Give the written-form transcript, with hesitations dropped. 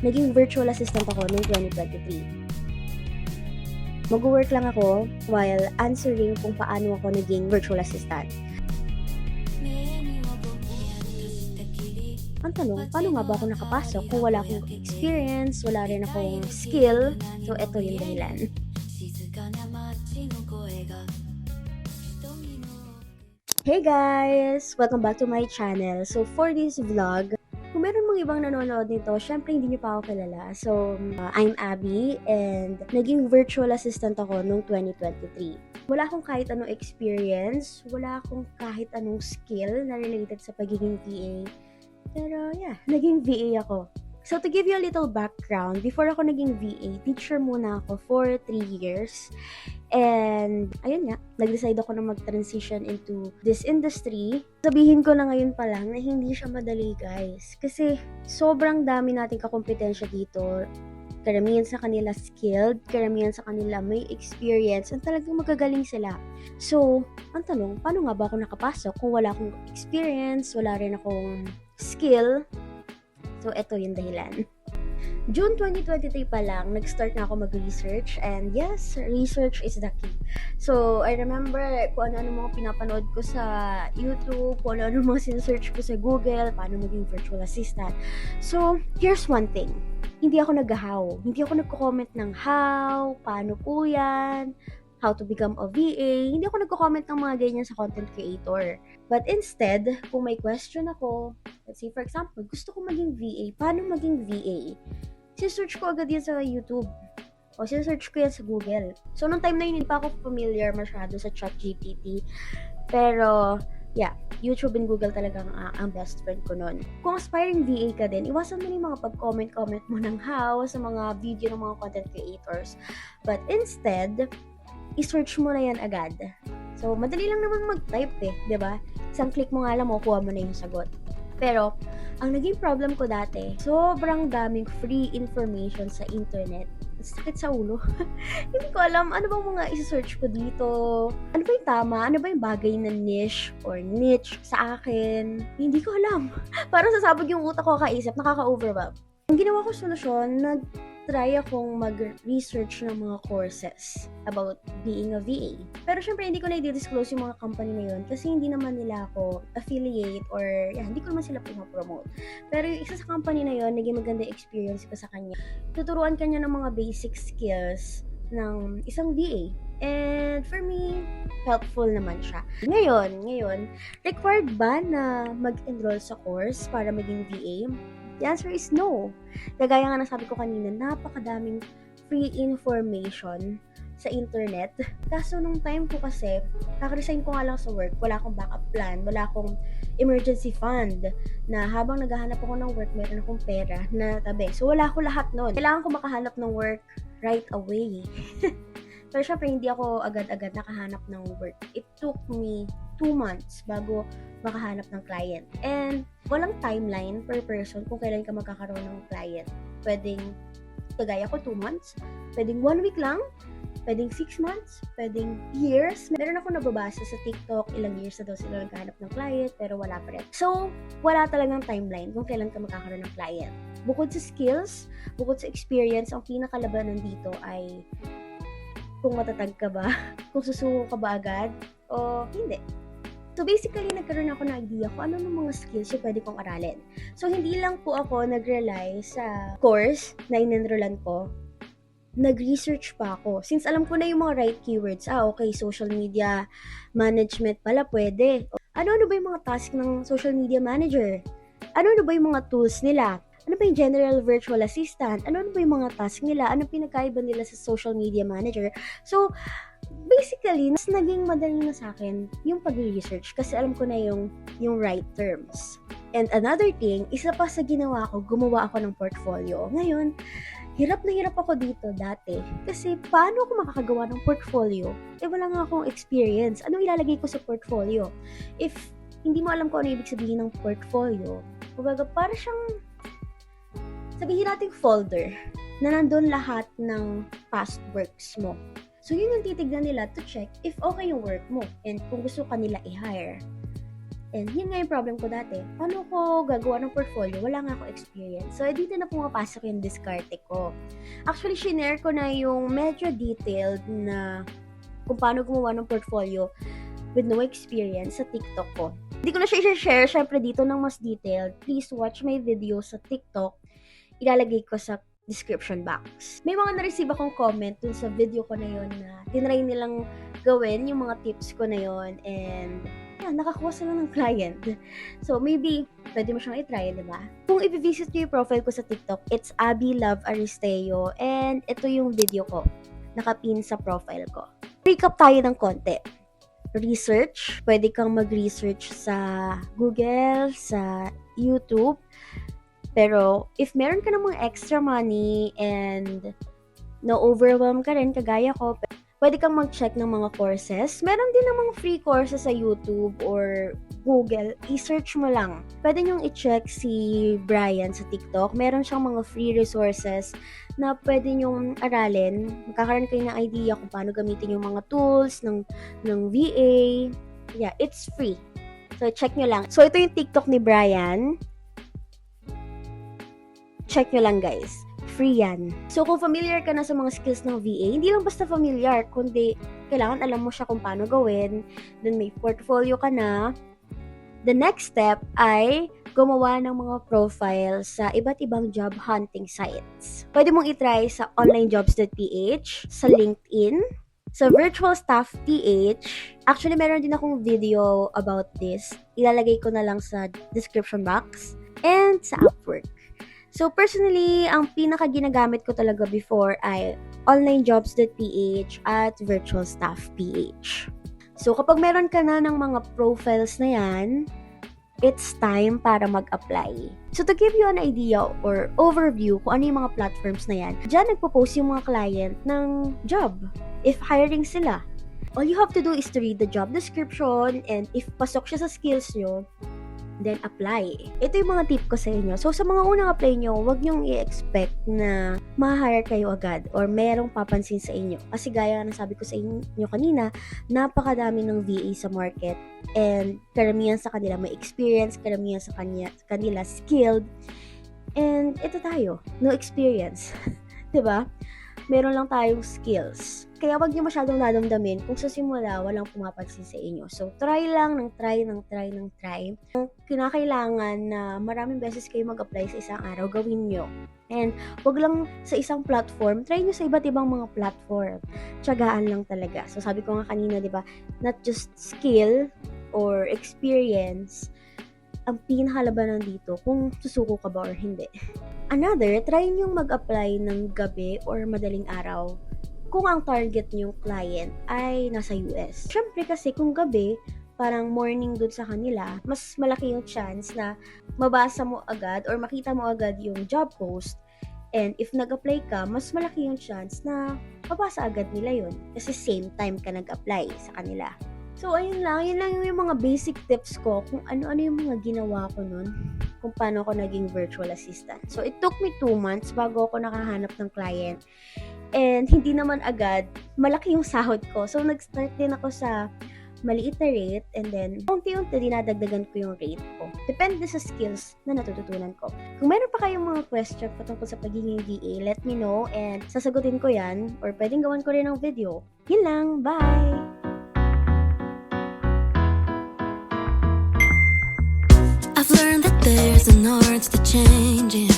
naging virtual assistant ako noong 2023. Mag-work lang ako while answering kung paano ako naging virtual assistant. Ang tanong, paano nga ba ako nakapasok kung wala akong experience, wala rin akong skill? So, eto yung dahilan. Hey guys! Welcome back to my channel. So, for this vlog, kung meron mga ibang nanonood nito, syempre hindi niyo pa ako kilala. So, I'm Abby and naging virtual assistant ako noong 2023. Wala akong kahit anong experience, wala akong kahit anong skill na related sa pagiging VA. Pero yeah, naging VA ako. So to give you a little background, before ako naging VA, teacher muna ako for 3 years. And ayun nga, nag-decide ako na mag-transition into this industry. Sabihin ko na ngayon pa lang na hindi siya madali, guys. Kasi sobrang dami nating kakompetensya dito. Karamihan sa kanila skilled, karamihan sa kanila may experience, and talagang magagaling sila. So, ang tanong, paano nga ba ako nakapasok kung wala akong experience, wala rin akong skill? So, eto yung dahilan. June 2023 pa lang, nag-start na ako mag-research, and yes, research is the key. So, I remember kung ano-ano mga pinapanood ko sa YouTube, kung ano-ano mga sinesearch ko sa Google, paano maging virtual assistant. So, here's one thing. Hindi ako nag-how. Hindi ako nagko-comment ng how, paano po yan, how to become a VA. Hindi ako nagko-comment ng mga ganyan sa content creator. But instead, kung may question ako, let's say for example, gusto ko maging VA, paano maging VA? Sinesearch ko agad yan sa YouTube. O sinesearch ko yan sa Google. So, nung time na yun, hindi pa ako familiar masyado sa ChatGPT. Pero, yeah, YouTube and Google talaga ang best friend ko nun. Kung aspiring VA ka din, iwasan mo na yung mga pag-comment mo ng how sa mga video ng mga content creators. But instead, i-search mo na yan agad. So, madali lang naman mag-type di ba? Isang click mo nga lang, makukuha mo na yung sagot. Pero, ang naging problem ko dati, sobrang daming free information sa internet. Sakit sa ulo. Hindi ko alam, ano bang mga isa-search ko dito? Ano ba yung tama? Ano ba yung bagay na niche or niche sa akin? Hindi ko alam. Parang sasabog yung utak ko kaisip, nakaka-overwhelm. Ang ginawa ko solusyon, nag-try akong mag-research ng mga courses about being a VA. Pero syempre, hindi ko na i-disclose yung mga company na yun kasi hindi naman nila ako affiliate or hindi ko naman sila promote. Pero yung isa sa company na yun, naging maganda experience ko sa kanya. Tuturuan kanya ng mga basic skills ng isang VA. And for me, helpful naman siya. Ngayon, required ba na mag-enroll sa course para maging VA? The answer is no. Kagaya nga nasabi ko kanina, napakadaming free information sa internet. Kaso nung time ko kasi, kaka-resign ko nga lang sa work, wala akong backup plan, wala akong emergency fund, na habang naghahanap ako ng work, meron akong pera na tabi. So wala ko lahat nun. Kailangan ko makahanap ng work right away. Pero syempre, hindi ako agad-agad nakahanap ng work. It took me 2 months bago makahanap ng client. And walang timeline per person kung kailan ka magkakaroon ng client. Pwedeng, kagaya ko, 2 months. Pwedeng 1 week lang. Pwedeng 6 months. Pwedeng years. Meron ako nababasa sa TikTok, ilang years na daw sila nagkahanap ng client, pero wala pa rin. So, wala talagang timeline kung kailan ka magkakaroon ng client. Bukod sa skills, bukod sa experience, ang pinakalabanan dito ay kung matatag ka ba, kung susuko ka ba agad, o hindi. So basically, nagkaroon ako ng idea kung ano ng mga skills yung pwede kong aralin. So hindi lang po ako nag-rely sa course na in-enrollan ko. Nag-research pa ako. Since alam ko na yung mga right keywords, okay, social media management pala pwede. Ano ba yung mga task ng social media manager? Ano ba yung mga tools nila? Ano ba yung general virtual assistant? Ano ba yung mga task nila? Ano pinagkaiba nila sa social media manager? So, basically, mas naging madali na sa akin yung pag-research kasi alam ko na yung right terms. And another thing, isa pa sa ginawa ko, gumawa ako ng portfolio. Ngayon, hirap na hirap ako dito dati kasi paano ako makakagawa ng portfolio? Wala nga akong experience. Anong ilalagay ko sa portfolio? If hindi mo alam kung ano ibig sabihin ng portfolio, para siyang sabihin nating folder na nandun lahat ng past works mo. So, yun yung titignan nila to check if okay yung work mo and kung gusto ka nila i-hire. And yun nga yung problem ko dati. Paano ko gagawa ng portfolio? Wala nga ako experience. So, dito na pumapasok yung diskarte ko. Actually, shinare ko na yung medyo detailed na kung paano gumawa ng portfolio with no experience sa TikTok ko. Hindi ko na siya i-share, syempre dito ng mas detailed. Please watch my video sa TikTok. Ilalagay ko sa description box. May mga na-receive akong comment dun sa video ko na yun na tinry nilang gawin yung mga tips ko na yun and nakakuha sila ng client. So, maybe, pwede mo siyang i-try, di ba? Kung i-visit nyo yung profile ko sa TikTok, it's Abby Love Aristeo and ito yung video ko. Nakapin sa profile ko. Recap tayo ng konti. Research. Pwede kang mag-research sa Google, sa YouTube. Pero, if meron ka namang extra money and na-overwhelm ka rin, kagaya ko, pwede kang mag-check ng mga courses. Meron din namang free courses sa YouTube or Google. I-search mo lang. Pwede nyong i-check si Brian sa TikTok. Meron siyang mga free resources na pwede nyong aralin. Magkakaroon kayo ng idea kung paano gamitin yung mga tools ng VA. Yeah, it's free. So, check nyo lang. So, ito yung TikTok ni Brian. Check nyo lang, guys. Free yan. So, kung familiar ka na sa mga skills ng VA, hindi lang basta familiar, kundi kailangan alam mo siya kung paano gawin. Then, may portfolio ka na. The next step ay gumawa ng mga profiles sa iba't ibang job hunting sites. Pwede mong itry sa onlinejobs.ph, sa LinkedIn, sa Virtual Staff PH. Actually, meron din akong video about this. Ilalagay ko na lang sa description box. And sa Upwork. So, personally, ang pinaka-ginagamit ko talaga before ay onlinejobs.ph at Virtual Staff PH. So, kapag meron ka na ng mga profiles na yan, it's time para mag-apply. So, to give you an idea or overview kung ano yung mga platforms na yan, dyan nagpo-post yung mga client ng job if hiring sila. All you have to do is to read the job description and if pasok siya sa skills nyo, then apply. Ito yung mga tip ko sa inyo. So, sa mga unang apply nyo, huwag nyong i-expect na ma-hire kayo agad or merong papansin sa inyo. Kasi gaya na sabi ko sa inyo kanina, napakadami ng VA sa market and karamihan sa kanila may experience, karamihan sa kanila skilled. And ito tayo, no experience. 'Di ba? Meron lang tayong skills. Kaya wag niyo masyadong dadamdamin kung sa simula walang pumapansin sa inyo. So, try lang ng try. Kung kinakailangan na maraming beses kayo mag-apply sa isang araw, gawin nyo. And wag lang sa isang platform, try nyo sa iba't ibang mga platform. Tiyagaan lang talaga. So, sabi ko nga kanina, di ba, not just skill or experience, ang pinakalabanan dito kung susuko ka ba or hindi. Another, try nyo mag-apply ng gabi or madaling araw kung ang target nyong client ay nasa US. Siyempre kasi kung gabi, parang morning dun sa kanila, mas malaki yung chance na mabasa mo agad or makita mo agad yung job post. And if nag-apply ka, mas malaki yung chance na mabasa agad nila yun. Kasi same time ka nag-apply sa kanila. So, ayun lang. Yun lang yung mga basic tips ko kung ano-ano yung mga ginawa ko nun kung paano ako naging virtual assistant. So, it took me 2 months bago ako nakahanap ng client. And hindi naman agad malaki yung sahod ko. So, nag-start din ako sa maliit na rate and then unti-unti dinadagdagan ko yung rate ko. Depende sa skills na natututunan ko. Kung meron pa kayong mga question patungkol sa pagiging VA, let me know and sasagutin ko yan or pwedeng gawan ko rin ng video. Yun lang. Bye! I've learned that there's an art to changing